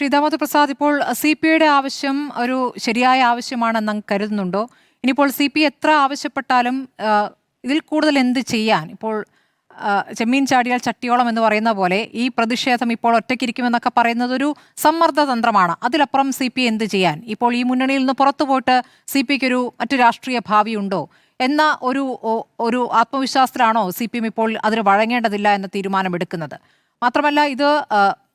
ശ്രീദാമോദർ പ്രസാദ്, ഇപ്പോൾ CPIയുടെ ആവശ്യം ഒരു ശരിയായ ആവശ്യമാണെന്ന് അങ്ങ് കരുതുന്നുണ്ടോ? ഇനിയിപ്പോൾ CPI എത്ര ആവശ്യപ്പെട്ടാലും ഇതിൽ കൂടുതൽ എന്ത് ചെയ്യാൻ? ഇപ്പോൾ ചെമ്മീൻ ചാടിയാൽ ചട്ടിയോളം എന്ന് പറയുന്ന പോലെ ഈ പ്രതിഷേധം ഇപ്പോൾ ഒറ്റയ്ക്കിരിക്കുമെന്നൊക്കെ പറയുന്നത് ഒരു സമ്മർദ്ദ തന്ത്രമാണ്. അതിലപ്പുറം CPI എന്ത് ചെയ്യാൻ? ഇപ്പോൾ ഈ മുന്നണിയിൽ നിന്ന് പുറത്തു പോയിട്ട് CPIക്ക് മറ്റു രാഷ്ട്രീയ ഭാവിയുണ്ടോ എന്ന ഒരു ആത്മവിശ്വാസത്തിലാണോ CPM ഇപ്പോൾ അതിന് വഴങ്ങേണ്ടതില്ല എന്ന തീരുമാനമെടുക്കുന്നത്? മാത്രമല്ല, ഇത്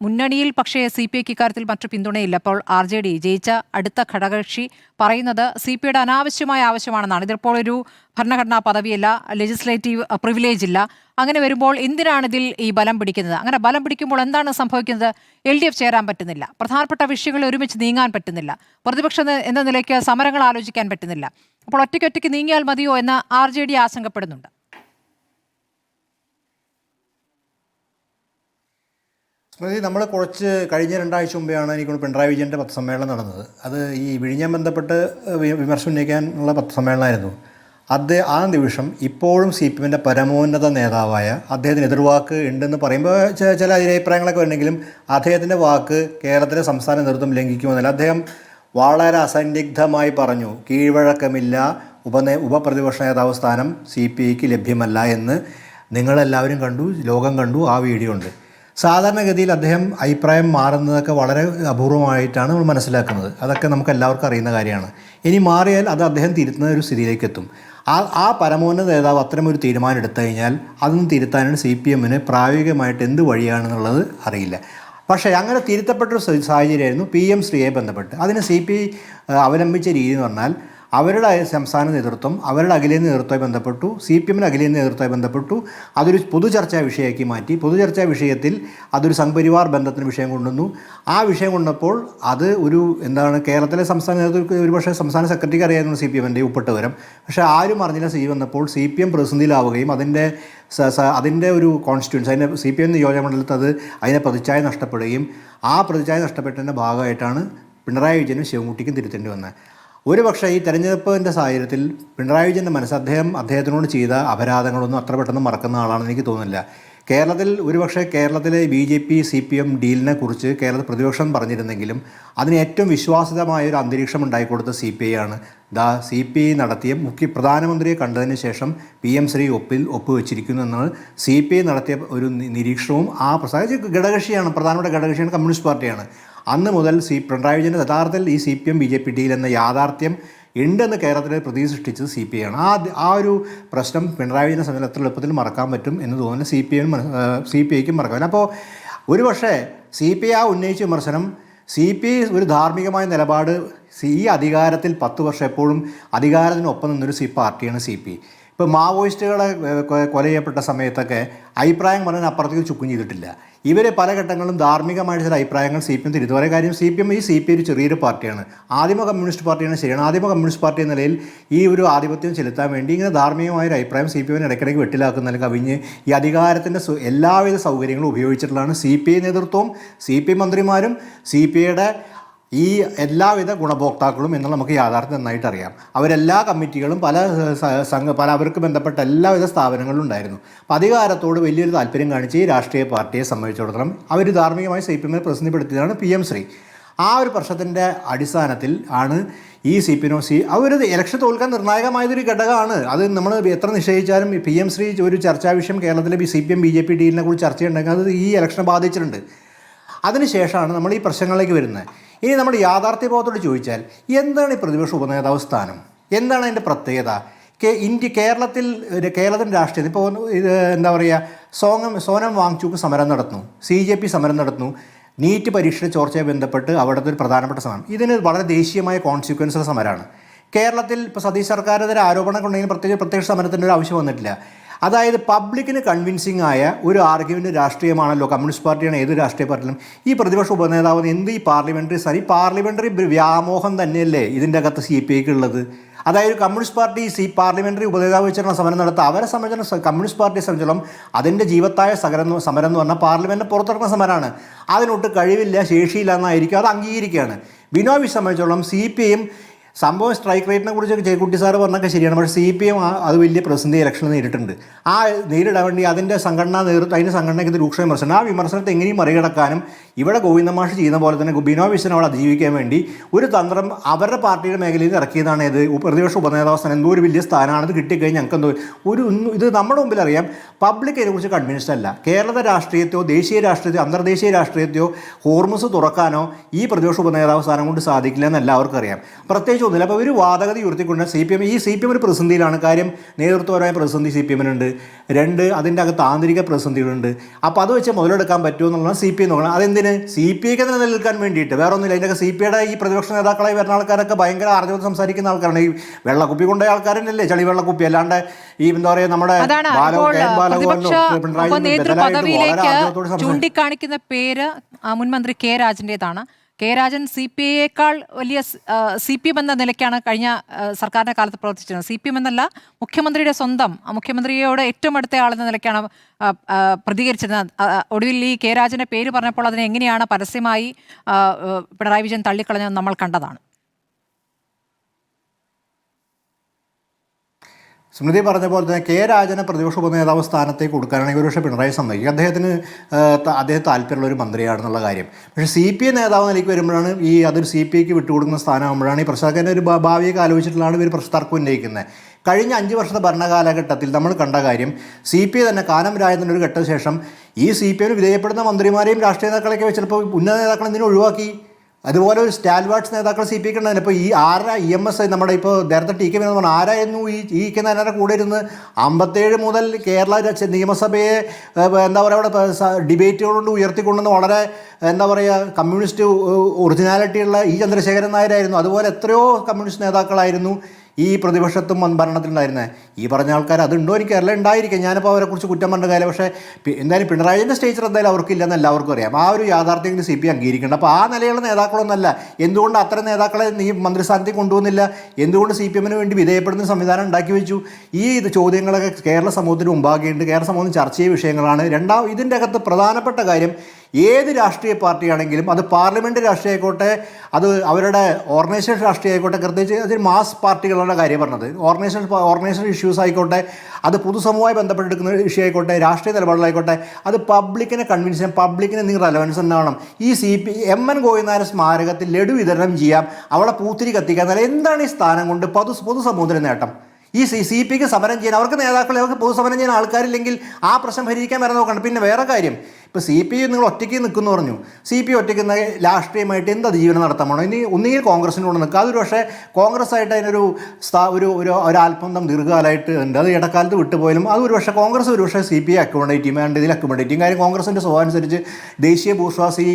മുന്നണിയിൽ പക്ഷേ CPIക്ക് ഇക്കാര്യത്തിൽ മറ്റു പിന്തുണയില്ല. അപ്പോൾ RJD ജയിച്ച അടുത്ത ഘടകകക്ഷി പറയുന്നത് CPIയുടെ അനാവശ്യമായ ആവശ്യമാണെന്നാണ്. ഇതിപ്പോൾ ഒരു ഭരണഘടനാ പദവിയല്ല, ലെജിസ്ലേറ്റീവ് പ്രിവിലേജ് ഇല്ല. അങ്ങനെ വരുമ്പോൾ എന്തിനാണ് ഇതിൽ ഈ ബലം പിടിക്കുന്നത്? അങ്ങനെ ബലം പിടിക്കുമ്പോൾ എന്താണ് സംഭവിക്കുന്നത്? LDF ചേരാൻ പറ്റുന്നില്ല, പ്രധാനപ്പെട്ട വിഷയങ്ങൾ ഒരുമിച്ച് നീങ്ങാൻ പറ്റുന്നില്ല, പ്രതിപക്ഷം എന്ന നിലയ്ക്ക് സമരങ്ങൾ ആലോചിക്കാൻ പറ്റുന്നില്ല. അപ്പോൾ ഒറ്റയ്ക്കൊറ്റയ്ക്ക് നീങ്ങിയാൽ മതിയോ എന്ന് RJD ആശങ്കപ്പെടുന്നുണ്ട്. സ്മൃതി, നമ്മൾ കഴിഞ്ഞ 2 ആഴ്ച മുമ്പെയാണ് എനിക്ക് പിണറായി വിജയൻ്റെ പത്രസമ്മേളനം നടന്നത്. അത് ഈ വിഴിഞ്ഞം ബന്ധപ്പെട്ട് വിമർശനം ഉന്നയിക്കാനുള്ള പത്രസമ്മേളനമായിരുന്നു. ആ നിമിഷം ഇപ്പോഴും CPMൻ്റെ പരമോന്നത നേതാവായ അദ്ദേഹത്തിന് എതിർവാക്ക് ഉണ്ടെന്ന് പറയുമ്പോൾ ചില അഭിപ്രായങ്ങളൊക്കെ ഉണ്ടെങ്കിലും അദ്ദേഹത്തിൻ്റെ വാക്ക് കേരളത്തിലെ സംസ്ഥാന നേതൃത്വം ലംഘിക്കുമെന്നല്ല. അദ്ദേഹം വളരെ അസന്നിഗ്ധമായി പറഞ്ഞു, കീഴ്വഴക്കമില്ല, ഉപപ്രതിപക്ഷ നേതാവ് സ്ഥാനം CPIക്ക് ലഭ്യമല്ല എന്ന് നിങ്ങളെല്ലാവരും കണ്ടു, ലോകം കണ്ടു. ആ വീഡിയോ ഉണ്ട്. സാധാരണഗതിയിൽ അദ്ദേഹം അഭിപ്രായം മാറുന്നതൊക്കെ വളരെ അപൂർവമായിട്ടാണ് നമ്മൾ മനസ്സിലാക്കുന്നത്. അതൊക്കെ നമുക്ക് എല്ലാവർക്കും അറിയുന്ന കാര്യമാണ്. ഇനി മാറിയാൽ അത് അദ്ദേഹം തിരുത്തുന്ന ഒരു സ്ഥിതിയിലേക്ക് എത്തും. ആ പരമോന്നത നേതാവ് അത്തരമൊരു തീരുമാനം എടുത്തു കഴിഞ്ഞാൽ അതൊന്നും തിരുത്താനാണ് CPMന് പ്രായോഗികമായിട്ട് എന്ത് വഴിയാണെന്നുള്ളത് അറിയില്ല. പക്ഷേ അങ്ങനെ തിരുത്തപ്പെട്ടൊരു സാഹചര്യമായിരുന്നു PM ശ്രീയെ ബന്ധപ്പെട്ട്. അതിന് CPI അവലംബിച്ച രീതി എന്ന് പറഞ്ഞാൽ അവരുടെ സംസ്ഥാന നേതൃത്വം അവരുടെ അഖിലേന്ത്യാ നേതൃത്വമായി ബന്ധപ്പെട്ടു, CPMന് അഖിലേന്ത്യാ നേതൃത്വമായി ബന്ധപ്പെട്ടു. അതൊരു പൊതുചർച്ചാ വിഷയമാക്കി മാറ്റി. പൊതുചർച്ചാ വിഷയത്തിൽ അതൊരു സംഘപരിവാർ ബന്ധത്തിന് വിഷയം കൊണ്ടുവന്നു. ആ വിഷയം കൊണ്ടപ്പോൾ അത് കേരളത്തിലെ സംസ്ഥാന നേതൃത്വം ഒരുപക്ഷെ സംസ്ഥാന സെക്രട്ടറിക്ക് അറിയായിരുന്നു CPMൻ്റെ ഉൾപ്പെട്ട വിവരം. പക്ഷേ ആരും അറിഞ്ഞില്ല. വന്നപ്പോൾ CPM പ്രതിസന്ധിയിലാവുകയും അതിൻ്റെ ഒരു കോൺസ്റ്റിറ്റ്യുവൻസ്, അതിൻ്റെ CPM നിയോജകമണ്ഡലത്തിൽ അതിൻ്റെ പ്രതിച്ഛായ നഷ്ടപ്പെടുകയും ആ പ്രതിച്ഛായ നഷ്ടപ്പെട്ടതിൻ്റെ ഭാഗമായിട്ടാണ് പിണറായി വിജയനും ശിവൻകുട്ടിക്കും തിരുത്തേണ്ടി വന്നത്. ഒരു പക്ഷേ ഈ തെരഞ്ഞെടുപ്പിൻ്റെ സാഹചര്യത്തിൽ പിണറായി വിജയൻ്റെ അദ്ദേഹത്തിനോട് ചെയ്ത അപരാധങ്ങളൊന്നും അത്ര പെട്ടെന്ന് മറക്കുന്ന ആളാണെന്ന് എനിക്ക് തോന്നുന്നില്ല. കേരളത്തിലെ BJP CPM ഡീലിനെ കുറിച്ച് കേരളത്തിൽ പ്രതിപക്ഷം പറഞ്ഞിരുന്നെങ്കിലും അതിന് ഏറ്റവും വിശ്വാസിതമായ ഒരു അന്തരീക്ഷം ഉണ്ടായിക്കൊടുത്ത CPI ആണ്. CPI നടത്തിയ പ്രധാനമന്ത്രിയെ കണ്ടതിന് ശേഷം PM ശ്രീ ഒപ്പുവെച്ചിരിക്കുന്നു എന്നാണ് CPI നടത്തിയ ഒരു നിരീക്ഷണവും. ഘടകകക്ഷിയാണ്, പ്രധാനപ്പെട്ട ഘടകകക്ഷിയാണ്, കമ്മ്യൂണിസ്റ്റ് പാർട്ടിയാണ്. അന്ന് മുതൽ പിണറായി വിജയൻ്റെ യഥാർത്ഥത്തിൽ ഈ CPM BJP ഡീൽ എന്ന യാഥാർത്ഥ്യം ഉണ്ടെന്ന് കേരളത്തിലെ പ്രതീതി സൃഷ്ടിച്ചത് CPI ആണ്. ആ ഒരു പ്രശ്നം പിണറായി വിജയനെ സമയത്ത് എത്ര എളുപ്പത്തിൽ മറക്കാൻ പറ്റും എന്ന് തോന്നുന്നു CPIക്കും മറക്കാൻ. അപ്പോൾ ഒരുപക്ഷെ CPI ഉന്നയിച്ച വിമർശനം, CPI ഒരു ധാർമ്മികമായ നിലപാട്, ഈ അധികാരത്തിൽ 10 വർഷം എപ്പോഴും അധികാരത്തിനൊപ്പം നിന്നൊരു പാർട്ടിയാണ് CPI. ഇപ്പോൾ മാവോയിസ്റ്റുകളെ കൊല ചെയ്യപ്പെട്ട സമയത്തൊക്കെ അഭിപ്രായം പറഞ്ഞാൽ അപ്പുറത്തേക്ക് ചുക്കും ചെയ്തിട്ടില്ല. ഇവർ പല ഘട്ടങ്ങളിലും ധാർമ്മികമായ ചില അഭിപ്രായങ്ങൾ CPM തിരുത്തു. ഒരേ കാര്യം, CPI ഒരു ചെറിയൊരു പാർട്ടിയാണ്, ആദിമ കമ്മ്യൂണിസ്റ്റ് പാർട്ടിയാണ്. ശരിയാണ്, ആദിമ കമ്മ്യൂണിസ്റ്റ് പാർട്ടി എന്ന നിലയിൽ ഈ ഒരു ആധിപത്യം ചെലുത്താൻ വേണ്ടി ഇങ്ങനെ ധാർമ്മികമായൊരു അഭിപ്രായം CPM ഇടയ്ക്കിടയ്ക്ക് വെട്ടിലാക്കുന്നതിൽ കവിഞ്ഞ് ഈ അധികാരത്തിൻ്റെ എല്ലാവിധ സൗകര്യങ്ങളും ഉപയോഗിച്ചിട്ടുള്ളതാണ് CPI നേതൃത്വവും CPI മന്ത്രിമാരും CPIയുടെ ഈ എല്ലാവിധ ഗുണഭോക്താക്കളും എന്നുള്ള നമുക്ക് യാഥാർത്ഥ്യം നന്നായിട്ട് അറിയാം. അവരെല്ലാ കമ്മിറ്റികളും പല അവർക്ക് ബന്ധപ്പെട്ട എല്ലാവിധ സ്ഥാപനങ്ങളും ഉണ്ടായിരുന്നു. അപ്പോൾ അധികാരത്തോട് വലിയൊരു താല്പര്യം കാണിച്ച് ഈ രാഷ്ട്രീയ പാർട്ടിയെ സംബന്ധിച്ചിടത്തോളം അവർ ധാർമ്മികമായി CPMനെ പ്രതിനിധിപ്പെടുത്തിയതാണ് PM ശ്രീ. ആ ഒരു പ്രശ്നത്തിൻ്റെ അടിസ്ഥാനത്തിൽ ആണ് ഈ അവർ ഇലക്ഷൻ തോൽക്കാൻ നിർണായകമായതൊരു ഘടകമാണ്. അത് നമ്മൾ എത്ര നിശ്ചയിച്ചാലും PM ശ്രീ ഒരു ചർച്ചാ വിഷയം കേരളത്തിലെ CPM BJP ഡീലിനെ കുറിച്ച് ചർച്ചയുണ്ടെങ്കിൽ അത് ഈ ഇലക്ഷനെ ബാധിച്ചിട്ടുണ്ട്. അതിനുശേഷമാണ് നമ്മൾ ഈ പ്രശ്നങ്ങളിലേക്ക് വരുന്നത്. ഇനി നമ്മൾ യാഥാർത്ഥ്യബോധത്തോട് ചോദിച്ചാൽ എന്താണ് ഈ പ്രതിപക്ഷ ഉപനേതാവ് സ്ഥാനം? എന്താണ് അതിൻ്റെ പ്രത്യേകത? കേരളത്തിൻ്റെ രാഷ്ട്രീയത്തിൽ ഇപ്പോൾ സോനം വാങ്ചുക്ക് സമരം നടത്തുന്നു, CJP സമരം നടത്തുന്നു, നീറ്റ് പരീക്ഷയുടെ ചോർച്ചയെ ബന്ധപ്പെട്ട് അവിടുത്തെ ഒരു പ്രധാനപ്പെട്ട സമരം. ഇതിന് വളരെ ദേശീയമായ കോൺസിക്വൻസുള്ള സമരമാണ്. കേരളത്തിൽ ഇപ്പോൾ സതീഷ് സർക്കാരിനെതിരെ ആരോപണങ്ങൾ ഉണ്ടെങ്കിൽ പ്രത്യേക സമരത്തിൻ്റെ ഒരു ആവശ്യം വന്നിട്ടില്ല. അതായത് പബ്ലിക്കിന് കൺവിൻസിങ് ആയ ഒരു ആർഗ്യുമെൻ്റ് രാഷ്ട്രീയമാണല്ലോ കമ്മ്യൂണിസ്റ്റ് പാർട്ടിയാണ് ഏത് രാഷ്ട്രീയ പാർട്ടിയിലും. ഈ പ്രതിപക്ഷ ഉപനേതാവ് എന്ത് ഈ പാർലമെൻ്ററി വ്യാമോഹം തന്നെയല്ലേ ഇതിൻ്റെ അകത്ത് CPIക്ക് ഉള്ളത്? അതായത് കമ്മ്യൂണിസ്റ്റ് പാർട്ടി പാർലമെൻ്ററി ഉപനേതാവ് വെച്ചിട്ടുള്ള സമരം നടത്തുക, അവരെ സംബന്ധിച്ചിടത്തോളം കമ്മ്യൂണിസ്റ്റ് പാർട്ടിയെ സംബന്ധിച്ചിടത്തോളം അതിൻ്റെ ജീവത്തായ സമരം എന്ന് പറഞ്ഞാൽ പാർലമെൻറ്റിന് പുറത്തിറക്കുന്ന സമരമാണ്. അതിനൊട്ട് കഴിവില്ല, ശേഷിയില്ല എന്നായിരിക്കും, അത് അംഗീകരിക്കുകയാണ്. ബിനോയ് സംബന്ധിച്ചിടത്തോളം CPIയും സംഭവം സ്ട്രൈക്ക് റേറ്റിനെ കുറിച്ചൊക്കെ ജയക്കുട്ടി സാറ് പറഞ്ഞൊക്കെ ശരിയാണ്. പക്ഷേ CPM അത് വലിയ പ്രതിസന്ധി ഇലക്ഷനിൽ നേരിട്ടുണ്ട്. ആ നേരിടാൻ വേണ്ടി അതിൻ്റെ സംഘടനാ നേതൃത്വം, അതിൻ്റെ സംഘടനയ്ക്ക് ഇത് രൂക്ഷ വിമർശനം. ആ വിമർശനത്തെ എങ്ങനെയും മറികടക്കാനും ഇവിടെ ഗോവിന്ദമാഷ് ചെയ്യുന്ന പോലെ തന്നെ ബിനോയ് വിശ്വൻ അവിടെ അതിജീവിക്കാൻ വേണ്ടി ഒരു തന്ത്രം അവരുടെ പാർട്ടിയുടെ മേഖലയിൽ ഇറക്കിയതാണ്. ഇത് പ്രതിപക്ഷ ഉപനേതാവ് സ്ഥാനം എന്തോ ഒരു വലിയ സ്ഥാനമാണ്. അത് കിട്ടിക്കഴിഞ്ഞാൽ ഞങ്ങൾക്ക് എന്തോ ഇത് നമ്മുടെ മുമ്പിൽ അറിയാം. പബ്ലിക് ഇതിനെക്കുറിച്ച് കൺവിൻസ്ഡ് അല്ല. കേരള രാഷ്ട്രീയത്തെയോ ദേശീയ രാഷ്ട്രീയത്തെയോ അന്തർദേശീയ രാഷ്ട്രീയത്തെയോ ഹോർമുസ് തുറക്കാനോ ഈ പ്രതിപക്ഷ ഉപനേതാവ് സ്ഥാനം കൊണ്ട് സാധിക്കില്ല എന്ന് എല്ലാവർക്കും അറിയാം. പ്രത്യേകിച്ച് ഒന്നുമില്ല. അപ്പോൾ ഒരു വാദഗതി ഉയർത്തിക്കൊണ്ട് CPM ഒരു പ്രതിസന്ധിയിലാണ്. കാര്യം നേതൃത്വപരമായ പ്രതിസന്ധി CPMനുണ്ട്. 2 അതിൻ്റെ അകത്ത് ആന്തരിക പ്രതിസന്ധികളുണ്ട്. അപ്പോൾ അത് വെച്ച് മുതലെടുക്കാൻ പറ്റുമോ എന്നുള്ളതാണ് CPM നോക്കണം. അതെന്തിന് CPIക്ക് തന്നെ നിലനിൽക്കാൻ വേണ്ടിയിട്ട്, വേറെ ഒന്നുമില്ല. അതിൻ്റെയൊക്കെ CPIയുടെ ഈ പ്രതിപക്ഷ നേതാക്കളായി വരുന്ന ആൾക്കാരൊക്കെ ഭയങ്കര ആർജവം സംസാരിക്കുന്ന ആൾക്കാരാണ്. ഈ വെള്ളക്കുപ്പി കൊണ്ടുപോയ ആൾക്കാരനല്ലേ, ചളി വെള്ളക്കുപ്പി. അല്ലാണ്ട് ഈ എന്താ പറയുക, നമ്മുടെ നേതൃപദവിയിലേക്ക് ചൂണ്ടിക്കാണിക്കുന്ന പേര് മുൻമന്ത്രി കെ രാജന്റേതാണ്. കെ രാജൻ CPIയേക്കാൾ വലിയ CPM എന്ന നിലയ്ക്കാണ് കഴിഞ്ഞ സർക്കാരിൻ്റെ കാലത്ത് പ്രവർത്തിച്ചിരുന്നത്. CPM എന്നല്ല, മുഖ്യമന്ത്രിയുടെ സ്വന്തം, മുഖ്യമന്ത്രിയോട് ഏറ്റവും അടുത്ത ആളെന്ന നിലയ്ക്കാണ് പ്രതികരിച്ചിരുന്നത്. ഒടുവിൽ ഈ കെ രാജൻ്റെ പേര് പറഞ്ഞപ്പോൾ അതിനെ എങ്ങനെയാണ് പരസ്യമായി പിണറായി വിജയൻ തള്ളിക്കളഞ്ഞത് നമ്മൾ കണ്ടതാണ്. സ്മൃതി പറഞ്ഞ പോലെ തന്നെ കെ രാജനെ പ്രതിപക്ഷ ഉപനേതാവ് സ്ഥാനത്തേക്ക് കൊടുക്കാനാണെങ്കിൽ ഒരുപക്ഷെ പിണറായി സമ്മതിക്കും. അദ്ദേഹത്തിന് താല്പര്യമുള്ള ഒരു മന്ത്രിയാണെന്നുള്ള കാര്യം. പക്ഷേ CPI നേതാവ് നിലയ്ക്ക് വരുമ്പോഴാണ് അതൊരു CPIക്ക് വിട്ടുകൊടുക്കുന്ന സ്ഥാനമാകുമ്പോഴാണ് ഈ പ്രശ്നക്കാരൻ്റെ ഒരു ഭാവിയൊക്കെ ആലോചിച്ചിട്ടുള്ളതാണ് ഇവർ തർക്കം ഉന്നയിക്കുന്നത്. കഴിഞ്ഞ 5 വർഷത്തെ ഭരണകാലഘട്ടത്തിൽ നമ്മൾ കണ്ട കാര്യം, CPI തന്നെ കാനം രാജേന്ദ്രൻ ഒരു ഘട്ട ശേഷം ഈ CPIന് വിധേയപ്പെടുന്ന മന്ത്രിമാരെയും രാഷ്ട്രീയ നേതാക്കളെയൊക്കെ ചിലപ്പോൾ ഉന്നത നേതാക്കളെ എന്തിനും ഒഴിവാക്കി. അതുപോലെ ഒരു സ്റ്റാൽവാർട്സ് നേതാക്കൾ CPIക്ക് ഉണ്ടായിരുന്നു. ഇപ്പോൾ ഈ EMS നമ്മുടെ ഇപ്പോൾ നേരത്തെ TK വിനോദ് പറഞ്ഞു, ആരായിരുന്നു ഈ നേതാക്കളുടെ കൂടെ ഇരുന്ന് 57 മുതൽ കേരള നിയമസഭയെ എന്താ പറയുക അവിടെ ഡിബേറ്റുകളുകൊണ്ട് ഉയർത്തിക്കൊണ്ടുവന്ന് വളരെ എന്താ പറയുക കമ്മ്യൂണിസ്റ്റ് ഒറിജിനാലിറ്റിയുള്ള ചന്ദ്രശേഖരൻ നായരായിരുന്നു. അതുപോലെ എത്രയോ കമ്മ്യൂണിസ്റ്റ് നേതാക്കളായിരുന്നു ഈ പ്രതിപക്ഷത്തും ഭരണത്തിലുണ്ടായിരുന്നത്. ഈ പറഞ്ഞ ആൾക്കാർ അതുണ്ടോ എനിക്കറിയില്ല, ഉണ്ടായിരിക്കും. ഞാനിപ്പോൾ അവരെക്കുറിച്ച് കുറ്റം പറഞ്ഞ കാര്യം. പക്ഷേ എന്തായാലും പിണറായിൻ്റെ സ്റ്റേച്ചർ എന്തായാലും അവർക്കില്ലെന്ന് എല്ലാവർക്കും അറിയാം. ആ ഒരു യാഥാർത്ഥ്യം CPI അംഗീകരിക്കേണ്ട. അപ്പോൾ ആ നിലയുള്ള നേതാക്കളൊന്നല്ല. എന്തുകൊണ്ട് അത്തരം നേതാക്കളെ ഈ മന്ത്രിസ്ഥാനത്തിൽ കൊണ്ടുവന്നില്ല? എന്തുകൊണ്ട് CPMന് വേണ്ടി വിധേയപ്പെടുന്ന സംവിധാനം ഉണ്ടാക്കി വെച്ചു? ഈ ചോദ്യങ്ങളൊക്കെ കേരള സമൂഹത്തിന് മുമ്പാകെയുണ്ട്. കേരള സമൂഹം ചർച്ച ചെയ്ത വിഷയങ്ങളാണ്. ഇതിൻ്റെ അകത്ത് പ്രധാനപ്പെട്ട കാര്യം, ഏത് രാഷ്ട്രീയ പാർട്ടിയാണെങ്കിലും അത് പാർലമെൻറ്റ് രാഷ്ട്രീയം ആയിക്കോട്ടെ, അത് അവരുടെ ഓർഗനൈസേഷൻ രാഷ്ട്രീയം ആയിക്കോട്ടെ, പ്രത്യേകിച്ച് അതിൽ മാസ് പാർട്ടികളുടെ കാര്യം പറഞ്ഞത്, ഓർഗനൈസേഷൻ ഇഷ്യൂസ് ആയിക്കോട്ടെ, അത് പൊതുസമൂഹമായി ബന്ധപ്പെട്ടെടുക്കുന്ന ഇഷ്യൂ ആയിക്കോട്ടെ, രാഷ്ട്രീയ നിലപാടുകളായിക്കോട്ടെ, അത് പബ്ലിക്കിനെ കൺവിൻസ് ചെയ്യാം. പബ്ലിക്കിന് എന്തെങ്കിലും റെലവൻസ് ഉണ്ടാവണം. ഈ MN ഗോവിന്ദനായർ സ്മാരകത്തിൽ ലഡു വിതരണം ചെയ്യാം, അവളെ പൂത്തിരി കത്തിക്കാൻ. എന്താണ് ഈ സ്ഥാനം കൊണ്ട് പൊതുസമൂഹത്തിന് നേട്ടം? ഈ CPIക്ക് സമരം ചെയ്യാൻ അവർക്ക് നേതാക്കളെ, അവർക്ക് പൊതുസമരം ചെയ്യാൻ ആൾക്കാരില്ലെങ്കിൽ ആ പ്രശ്നം പരിഹരിക്കാൻ വരെ നോക്കണം. പിന്നെ വേറെ കാര്യം, ഇപ്പോൾ CPI നിങ്ങൾ ഒറ്റയ്ക്ക് നിൽക്കുമെന്ന് പറഞ്ഞു. CPI ഒറ്റയ്ക്ക് രാഷ്ട്രീയമായിട്ട് എന്ത് അതിജീവനം നടത്താൻ വേണം? ഇനി ഒന്നുകിൽ കോൺഗ്രസിനോട് നിൽക്കുക. അതൊരു പക്ഷേ കോൺഗ്രസ് ആയിട്ട് അതിനൊരു ഒരാൽബന്ധം ദീർഘകാലമായിട്ട് ഉണ്ട്. അത് ഇടക്കാലത്ത് വിട്ടുപോയാലും അത് ഒരു പക്ഷേ കോൺഗ്രസ് ഒരു പക്ഷേ CPI അക്കോമഡേറ്റ് ചെയ്യും. വേണ്ട ഇതിൽ അക്കോമഡേറ്റ് ചെയ്യും. കാര്യം കോൺഗ്രസിൻ്റെ സ്വഭാവം അനുസരിച്ച് ദേശീയ ബൂർഷ്വാസി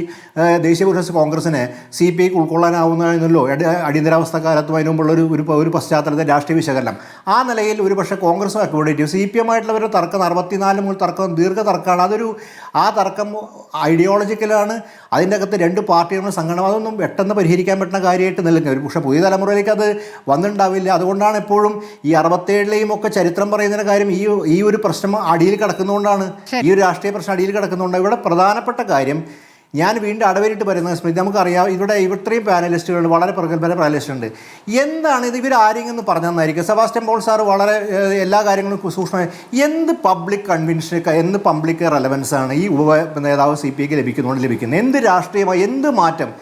കോൺഗ്രസിനെ CPIക്ക് ഉൾക്കൊള്ളാനാവുന്നല്ലോ. അടിയന്തരാവസ്ഥ കാലത്തും അതിന് മുമ്പുള്ള ഒരു പശ്ചാത്തലത്തെ രാഷ്ട്രീയ വിശകലനം. ആ നിലയിൽ ഒരു പക്ഷേ കോൺഗ്രസ് അക്കോമഡേറ്റ് ചെയ്യും. CPM ആയിട്ടുള്ളവരുടെ തർക്കം 64 മുതൽ തർക്കം ദീർഘതർക്കമാണ്. ആ തർക്കം ഐഡിയോളജിക്കലാണ്. അതിൻ്റെ അകത്ത് 2 പാർട്ടികളുടെ സംഘടന, അതൊന്നും പെട്ടെന്ന് പരിഹരിക്കാൻ പറ്റുന്ന കാര്യമായിട്ട് നിൽക്കുന്നത്. പക്ഷേ പുതിയ തലമുറയിലേക്ക് അത് വന്നിട്ടുണ്ടാവില്ല. അതുകൊണ്ടാണ് എപ്പോഴും ഈ 67ലെയും ഒക്കെ ചരിത്രം പറയുന്നതിൻ്റെ കാര്യം ഈ ഒരു പ്രശ്നം അടിയിൽ കിടക്കുന്നതുകൊണ്ടാണ്. ഈ ഒരു രാഷ്ട്രീയ പ്രശ്നം അടിയിൽ കിടക്കുന്നതുകൊണ്ടാണ്. ഇവിടെ പ്രധാനപ്പെട്ട കാര്യം ഞാൻ വീണ്ടും അടവരിട്ട് പറയുന്നത്, സ്മൃതി, നമുക്കറിയാം ഇവിടെ ഇത്രയും പാനലിസ്റ്റുകളുണ്ട്, വളരെ പ്രഗത്ഭര പാനലിസ്റ്റുണ്ട്. എന്താണ് ഇത്? ഇവരാരെങ്കിലും പറഞ്ഞു തന്നായിരിക്കും. സെബാസ്റ്റ്യൻ പോൾ സാർ വളരെ എല്ലാ കാര്യങ്ങളും സൂക്ഷ്മമായി എന്ത് പബ്ലിക് കൺവിൻഷൻ, എന്ത് പബ്ലിക് റെലവൻസാണ് ഈ നേതാവ് CPIക്ക് ലഭിക്കുന്നത്? എന്ത് രാഷ്ട്രീയമായി എന്ത് മാറ്റം?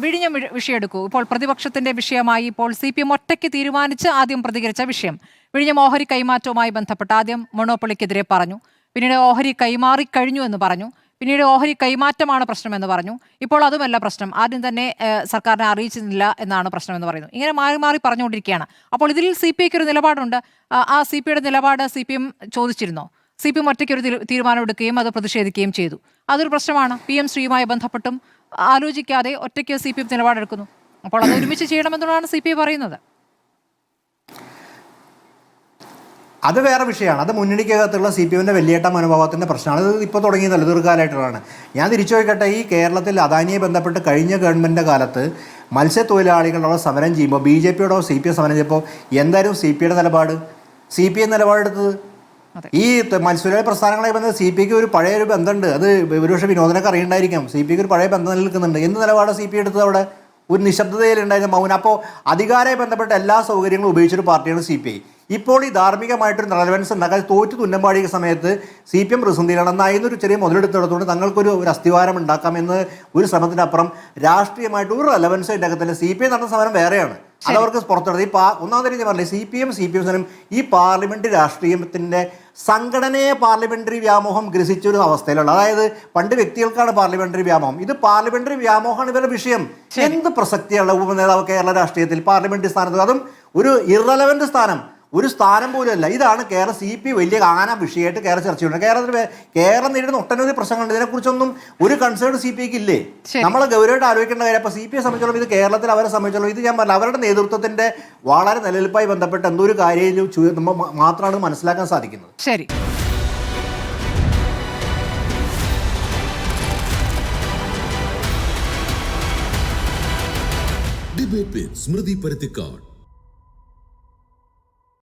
വിഴിഞ്ഞ വിഷയം എടുക്കൂ. ഇപ്പോൾ പ്രതിപക്ഷത്തിന്റെ വിഷയമായി ഇപ്പോൾ CPM ഒറ്റയ്ക്ക് തീരുമാനിച്ച് ആദ്യം പ്രതികരിച്ച വിഷയം വിഴിഞ്ഞം ഓഹരി കൈമാറ്റവുമായി ബന്ധപ്പെട്ട് ആദ്യം മൊണോപ്പൊളിക്കെതിരെ പറഞ്ഞു, പിന്നീട് ഓഹരി കൈമാറിക്കഴിഞ്ഞു എന്ന് പറഞ്ഞു, പിന്നീട് ഓഹരി കൈമാറ്റമാണ് പ്രശ്നമെന്ന് പറഞ്ഞു. ഇപ്പോൾ അതുമല്ല പ്രശ്നം, ആദ്യം തന്നെ സർക്കാരിനെ അറിയിച്ചിരുന്നില്ല എന്നാണ് പ്രശ്നമെന്ന് പറയുന്നു. ഇങ്ങനെ മാറി മാറി പറഞ്ഞുകൊണ്ടിരിക്കുകയാണ്. അപ്പോൾ ഇതിൽ CPIക്ക് ഒരു നിലപാടുണ്ട്. ആ CPIയുടെ നിലപാട് CPM ചോദിച്ചിരുന്നോ? CPM ഒറ്റയ്ക്കൊരു തീരുമാനമെടുക്കുകയും അത് പ്രതിഷേധിക്കുകയും ചെയ്തു. അതൊരു പ്രശ്നമാണ്. PM ശ്രീയുമായി ബന്ധപ്പെട്ടും ആലോചിക്കാതെ ഒറ്റയ്ക്ക് CPM നിലപാടെടുക്കുന്നു. അപ്പോൾ അത് ഒരുമിച്ച് ചെയ്യണമെന്നുള്ളതാണ് CPI പറയുന്നത്. അത് വേറെ വിഷയമാണ്. അത് മുന്നണിക്കകത്തുള്ള CPMൻ്റെ വലിയേട്ട മനോഭാവത്തിൻ്റെ പ്രശ്നമാണ്. അത് ഇപ്പോൾ തുടങ്ങിയതല്ല, ദീർഘകാലമായിട്ടുള്ളതാണ്. ഞാൻ തിരിച്ചു ചോദിക്കട്ടെ, ഈ കേരളത്തിൽ അദാനിയെ ബന്ധപ്പെട്ട് കഴിഞ്ഞ ഗവൺമെൻറ്റിൻ്റെ കാലത്ത് മത്സ്യത്തൊഴിലാളികളോട് സമരം ചെയ്യുമ്പോൾ BJPയോടോ CPM സമരം ചെയ്യുമ്പോൾ എന്തായാലും CPIയുടെ നിലപാട്? CPM നിലപാടെടുത്തത് ഈ മത്സ്യത്തൊഴിലാളി പ്രസ്ഥാനങ്ങളെ ബന്ധം CPIക്ക് ഒരു പഴയ ഒരു ബന്ധമുണ്ട്. അത് ഒരുപക്ഷെ വിനോദനൊക്കെ അറിയണ്ടായിരിക്കാം. CPIക്ക് ഒരു പഴയ ബന്ധം നിൽക്കുന്നുണ്ട്. എന്ത് നിലപാട് CPI എടുത്തത് അവിടെ? ഒരു നിശബ്ദതയിലുണ്ടായിരുന്ന മൗനം. അപ്പോൾ അധികാരമായി ബന്ധപ്പെട്ട എല്ലാ സൗകര്യങ്ങളും ഉപയോഗിച്ചൊരു പാർട്ടിയാണ് CPI. ഇപ്പോൾ ഈ ധാർമ്മികമായിട്ടൊരു റെലവൻസ് ഉണ്ടാക്കാൻ തോറ്റു തുന്നമ്പാടിയ സമയത്ത് CPM പ്രതിസന്ധിയിലാണ്. എന്നായിരുന്നൊരു ചെറിയ മുതലെടുത്തിടത്തുകൊണ്ട് തങ്ങൾക്കൊരു അസ്ഥിവാരം ഉണ്ടാക്കാമെന്ന് ഒരു ശ്രമത്തിനപ്പുറം രാഷ്ട്രീയമായിട്ട് ഒരു റെലവൻസ് ഉണ്ടാക്കത്തില്ല. CPI നടന്ന സമരം വേറെയാണ്, അതവർക്ക് പുറത്തെടുത്ത് ഈ ഒന്നാമത്തെ രീതി പറഞ്ഞില്ലേ, CPM ഈ പാർലമെന്റ് രാഷ്ട്രീയത്തിൻ്റെ സംഘടനയെ പാർലമെന്ററി വ്യാമോഹം ഗ്രസിച്ചൊരു അവസ്ഥയിലുള്ള, അതായത് പണ്ട് വ്യക്തികൾക്കാണ് പാർലമെന്ററി വ്യാമോഹം, ഇത് പാർലമെന്ററി വ്യാമോഹമാണ് ഇവരുടെ വിഷയം. എന്ത് പ്രസക്തിയുള്ള ഉപനേതാവ് കേരള രാഷ്ട്രീയത്തിൽ പാർലമെന്ററി സ്ഥാനത്ത്, അതും ഒരു ഇറലവന്റ് സ്ഥാനം, ഒരു സ്ഥാനം പോലും അല്ല. ഇതാണ് കേരള CPI വലിയ ആന വിഷയമായിട്ട് കേരള ചർച്ച ചെയ്യുന്നത്. കേരളം നേരിടുന്ന ഒട്ടനവധി പ്രശ്നങ്ങളുണ്ട്. ഇതിനെക്കുറിച്ചൊന്നും ഒരു കൺസേൺ CPIക്ക് ഇല്ലേ? നമ്മൾ ഗൗരവമായിട്ട് ആലോചിക്കേണ്ട കാര്യം. അപ്പോൾ CPIയെ സംബന്ധിച്ചോളം ഇത് കേരളത്തിൽ അവരെ സംബന്ധിച്ചോളം ഇത് ഞാൻ പറഞ്ഞ അവരുടെ നേതൃത്വത്തിന്റെ വളരെ നിലനിൽപ്പായി ബന്ധപ്പെട്ട എന്തോ ഒരു കാര്യം മാത്രമാണ് മനസ്സിലാക്കാൻ സാധിക്കുന്നത്. ശരി. ഡിബേറ്റ് വിത്ത് സ്മൃതി പരുത്തിക്കാട്.